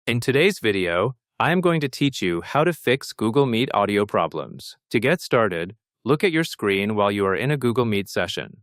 In today's video, I am going to teach you how to fix Google Meet audio problems. To get started, look at your screen while you are in a Google Meet session.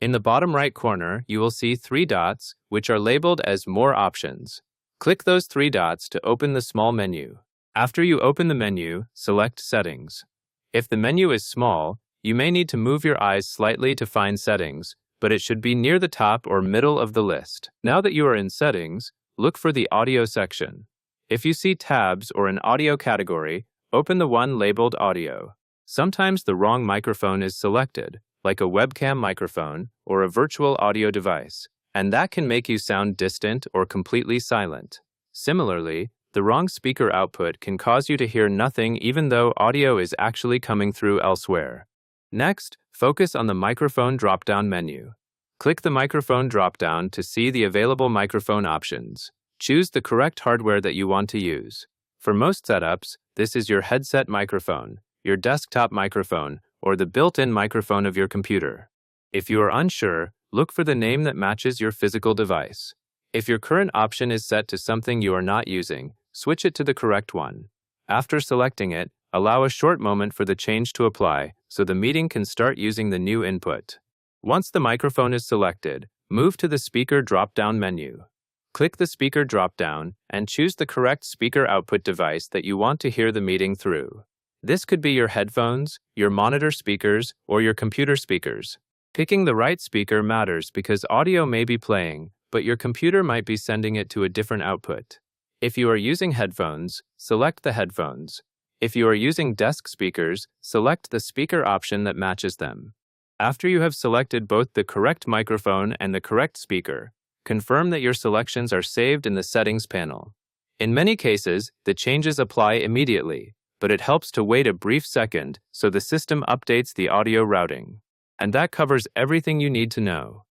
In the bottom right corner, you will see 3 dots, which are labeled as More Options. Click those 3 dots to open the small menu. After you open the menu, select Settings. If the menu is small, you may need to move your eyes slightly to find Settings, but it should be near the top or middle of the list. Now that you are in Settings, look for the Audio section. If you see tabs or an audio category, open the one labeled Audio. Sometimes the wrong microphone is selected, like a webcam microphone or a virtual audio device, and that can make you sound distant or completely silent. Similarly, the wrong speaker output can cause you to hear nothing even though audio is actually coming through elsewhere. Next, focus on the microphone drop-down menu. Click the microphone drop-down to see the available microphone options. Choose the correct hardware that you want to use. For most setups, this is your headset microphone, your desktop microphone, or the built-in microphone of your computer. If you are unsure, look for the name that matches your physical device. If your current option is set to something you are not using, switch it to the correct one. After selecting it, allow a short moment for the change to apply so the meeting can start using the new input. Once the microphone is selected, move to the speaker drop-down menu. Click the speaker drop-down and choose the correct speaker output device that you want to hear the meeting through. This could be your headphones, your monitor speakers, or your computer speakers. Picking the right speaker matters because audio may be playing, but your computer might be sending it to a different output. If you are using headphones, select the headphones. If you are using desk speakers, select the speaker option that matches them. After you have selected both the correct microphone and the correct speaker, confirm that your selections are saved in the Settings panel. In many cases, the changes apply immediately, but it helps to wait a brief second so the system updates the audio routing. And that covers everything you need to know.